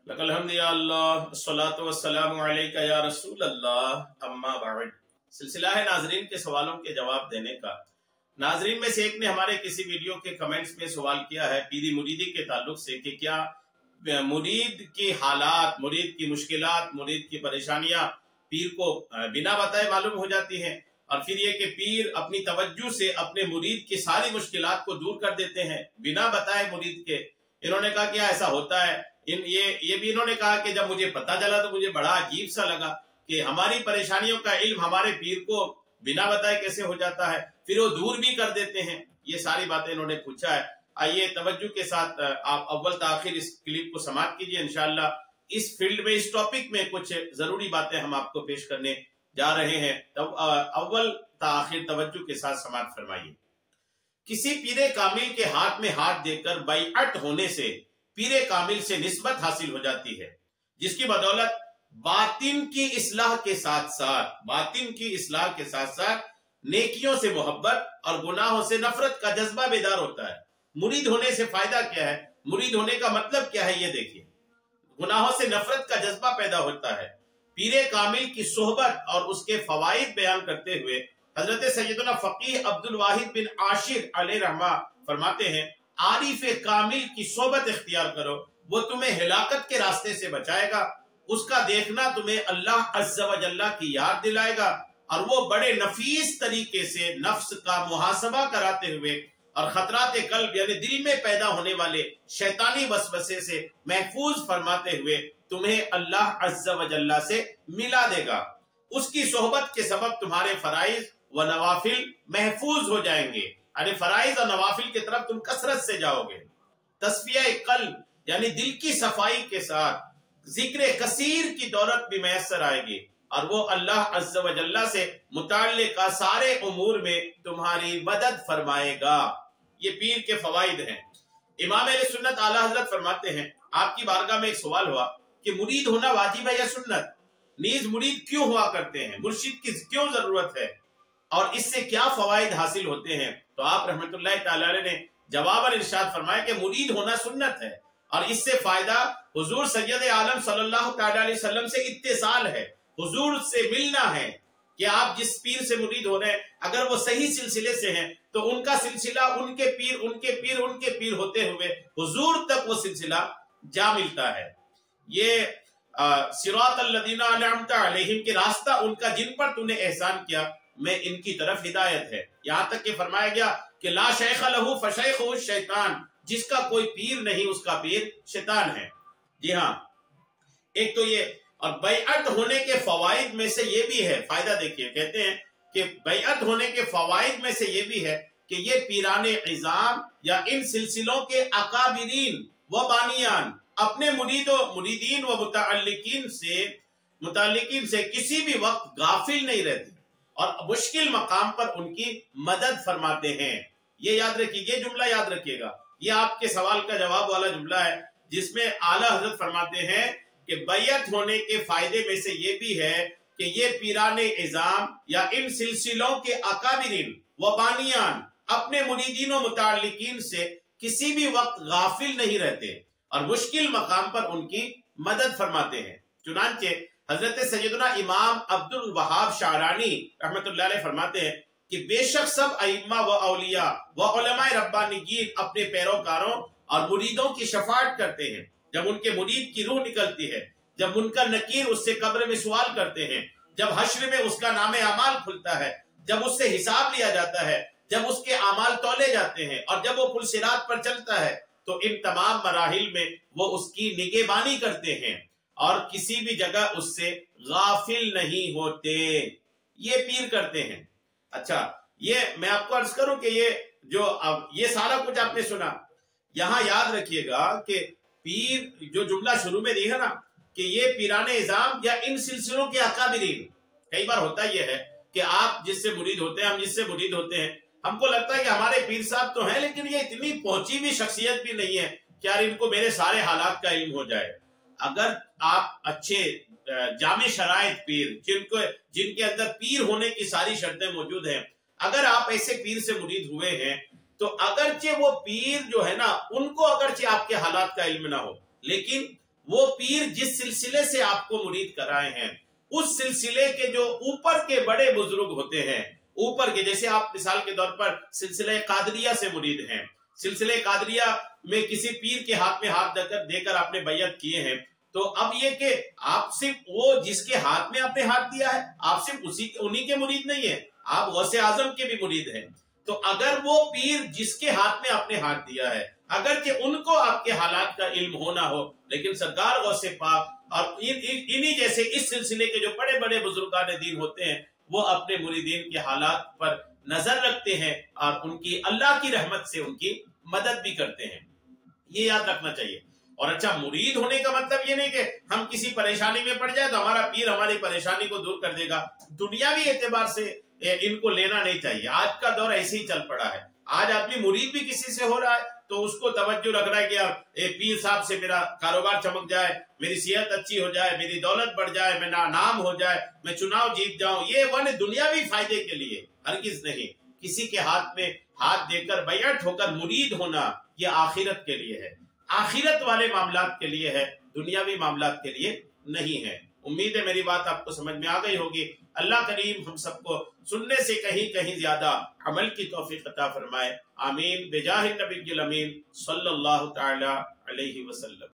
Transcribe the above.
लकल हम्दु या अल्लाह अस्सलातु वस्सलामु अलैका या रसूल अल्लाह अम्मा बाद। सिलसिला है नाजरीन के सवालों के जवाब देने का। नाजरीन में से एक ने हमारे किसी वीडियो के कमेंट्स में सवाल किया है पीरी मुरीदी के ताल्लुक से कि क्या मुरीद की हालात, मुरीद की मुश्किलात, मुरीद की परेशानियां पीर को बिना बताए मालूम हो जाती हैं, और फिर ये कि पीर अपनी तवज्जो से अपने मुरीद की सारी मुश्किलात को दूर कर देते हैं बिना बताए मुरीद के। इन्होंने कहा क्या ऐसा होता है? ये भी इन्होंने कहा कि जब मुझे पता चला तो मुझे बड़ा अजीब सा लगा कि हमारी परेशानियों का इल्म हमारे पीर को बिना बताए कैसे हो जाता है, फिर वो दूर भी कर देते हैं। ये सारी बातें इन्होंने पूछा है। आइए तवज्जो के साथ आप अव्वल से आखिर इस क्लिप को समाप्त कीजिए। इंशाअल्लाह इस फील्ड में, इस टॉपिक में कुछ जरूरी बातें हम आपको पेश करने जा रहे हैं। तब अव्वल से आखिर तवज्जो के साथ समाप्त फरमाइए। किसी पीरे कामिल के हाथ में हाथ देकर बैअत होने से पीरे कामिल से निस्बत हासिल हो जाती है, जिसकी बदौलत बातिन की इस्लाह के साथ साथ नेकियों से मोहब्बत और गुनाहों से नफरत का जज्बा बेदार होता है। मुरीद होने से फायदा क्या है, मुरीद होने का मतलब क्या है, ये देखिए। गुनाहों से नफरत का जज्बा पैदा होता है। पीरे कामिल की सोहबत और उसके फवाइद बयान करते हुए हजरत सैयदना फकीह अब्दुल वाहिद बिन आशिर अलैहि रहमा फरमाते हैं, आरिफ कामिल की सोहबत इख्तियार करो, वो तुम्हें हिलाकत के रास्ते से बचाएगा। उसका देखना तुम्हें अल्लाह अज़्ज़ा व जल्ला की याद दिलाएगा, और वो बड़े नफीस तरीके से नफ्स का मुहासबा कराते हुए और खतरात कल्ब यानी दिल में पैदा होने वाले शैतानी वसवसे से महफूज फरमाते हुए तुम्हें अल्लाह अज़्ज़ा व जल्ला से मिला देगा। उसकी सोहबत के सबब तुम्हारे फराइज व नवाफिल महफूज हो जाएंगे, यानी फराइज और नवाफिल की तरफ तुम कसरत से जाओगे। तस्फिया कल्ब यानी दिल की सफाई के साथ जिक्र कसीर की दौलत भी मैसर आएगी, और वो अल्लाह अज़्ज़ा व जल्ला से मुताल्लिक़ सारे उमूर में तुम्हारी मदद फरमाएगा। ये पीर के फवाइद हैं। इमाम अहले सुन्नत आला हज़रत फरमाते हैं, आपकी बारगाह में एक सवाल हुआ कि मुरीद होना वाजिब है या सुन्नत, नीज मुरीद क्यों हुआ करते हैं, मुर्शिद की क्यों जरूरत है, और इससे क्या फवाइद हासिल होते हैं? तो आप रहमतुल्लाह तआला अलैह ने जवाबन इरशाद फरमाया कि मुरीद होना सुन्नत है, और इससे फायदा हुजूर सैयद आलम सल्लल्लाहु तआला अलैहि वसल्लम से इत्तिसाल है, हुजूर से मिलना है। कि आप जिस पीर से मुरीद हो रहे हैं, अगर वो सही सिलसिले से हैं तो उनका सिलसिला उनके पीर होते हुए हुजूर तक वो सिलसिला जा मिलता है। ये सिरातल लदीना अनअमता अलैहिम के रास्ता उनका जिन पर तूने एहसान किया, मैं इनकी तरफ हिदायत है। यहाँ तक कि फरमाया गया कि ला शेख लहू फशैखुहु शैतान, जिसका कोई पीर नहीं उसका पीर शैतान है। जी हाँ, एक तो ये, और बैअत होने के फवाइद में से ये भी है, फायदा देखिए, कहते हैं कि बैअत होने के फवाइद में से ये भी है कि ये पीराने इज़ाम या इन सिलसिलों के अकाबिरीन व बानियान अपने मुरीदीन व मुताल्लिकीन से किसी भी वक्त गाफिल नहीं रहते और मुश्किल मकाम पर उनकी मदद फरमाते हैं। ये याद रखिए, ये जुमला याद रखिएगा, ये आपके सवाल का जवाब वाला जुमला है, जिसमें आला हजरत फरमाते हैं कि बैयत होने के फायदे में से ये भी है कि ये पीराने इज़ाम या इन सिलसिलों के अकाबिरीन व बानियान अपने मुरीदीन व मुताल्लिकीन से किसी भी वक्त गाफिल नहीं रहते और मुश्किल मकाम पर उनकी मदद फरमाते हैं। चुनांचे हजरत सैयदना इमाम अब्दुल वहाब शारानी रहमतुल्लाह अलैह फरमाते हैं कि बेशक सब अइम्मा व औलिया व उलमाए रब्बानीयीन अपने पैरोकारों और मुरीदों की शफाअत करते हैं। जब उनके मुरीद की रूह निकलती है, जब मुनकर नकीर उससे कब्र में सवाल करते हैं, जब हश्र में उसका नामे अमाल खुलता है, जब उससे हिसाब लिया जाता है, जब उसके अमाल तौले जाते हैं, और जब वो पुल सिरात पर चलता है, तो इन तमाम मराहिल में वो उसकी निगहबानी करते हैं और किसी भी जगह उससे गाफिल नहीं होते। ये पीर करते हैं। अच्छा, ये मैं आपको अर्ज करूं कि ये जो अब ये सारा कुछ आपने सुना, यहां याद रखिएगा कि पीर जो जुमला शुरू में दी है ना कि ये पीराने इज़ाम या इन सिलसिलों के अकाबिरीन, कई बार होता ये है कि आप जिससे मुरीद होते हैं, हम जिससे मुरीद होते हैं, हमको लगता है कि हमारे पीर साहब तो हैं, लेकिन ये इतनी पहुंची हुई शख्सियत भी नहीं है कि यार इनको मेरे सारे हालात का इल्म हो जाए। अगर आप अच्छे जामे शराइत पीर, जिनके अंदर पीर होने की सारी शर्तें मौजूद हैं, अगर आप ऐसे पीर से मुरीद हुए हैं तो अगरचे वो पीर जो है ना, उनको अगरचे आपके हालात का इल्म ना हो, लेकिन وہ پیر جس سلسلے سے آپ کو مرید کرائے ہیں اس سلسلے کے جو اوپر کے بڑے بزرگ ہوتے ہیں، اوپر کے، جیسے آپ مثال کے طور پر سلسلہ قادریہ سے مرید ہیں، سلسلہ قادریہ میں کسی پیر کے ہاتھ میں ہاتھ دے کر آپ نے بیعت کیے ہیں، تو اب یہ کہ آپ صرف وہ جس کے ہاتھ میں آپ نے ہاتھ دیا ہے آپ صرف انہی کے مرید نہیں ہیں، آپ غوث اعظم کے بھی مرید ہیں۔ تو اگر وہ پیر جس کے ہاتھ میں آپ نے ہاتھ دیا ہے اگرچہ ان کو آپ کے حالات کا علم ہونا ہو، لیکن سرکار غوث پاک اور انہی جیسے اس سلسلے کے جو بڑے بڑے بزرگان دین ہوتے ہیں وہ اپنے مریدین کے حالات پر نظر رکھتے ہیں اور ان کی اللہ کی رحمت سے ان کی مدد بھی کرتے ہیں، یہ یاد رکھنا چاہیے۔ اور اچھا، مرید ہونے کا مطلب یہ نہیں کہ ہم کسی پریشانی میں پڑ جائے تو ہمارا پیر ہماری پریشانی کو دور کر دے گا، دنیاوی اعتبار سے ان کو لینا نہیں چاہیے۔ آج کا دور ایسے ہی چل پڑا ہے، آج آدمی مرید بھی کسی سے ہو رہا ہے تو اس کو توجہ رکھ رہا ہے کہ پیر صاحب سے میرا کاروبار چمک جائے، میری صحت اچھی ہو جائے، میری دولت بڑھ جائے، میرا نام ہو جائے، میں چناؤ جیت جاؤں، یہ ون دنیاوی فائدے کے لیے ہرگز نہیں۔ کسی کے ہاتھ میں ہاتھ دے کر بیعت ہو کر مرید ہونا یہ آخرت کے لیے ہے، آخرت والے معاملات کے لیے ہے، دنیاوی معاملات کے لیے نہیں ہے۔ امید ہے میری بات آپ کو سمجھ میں آ گئی ہوگی۔ اللہ کریم ہم سب کو سننے سے کہیں زیادہ عمل کی توفیق عطا فرمائے، آمین، بجاہ النبی الامین صلی اللہ تعالی علیہ وسلم۔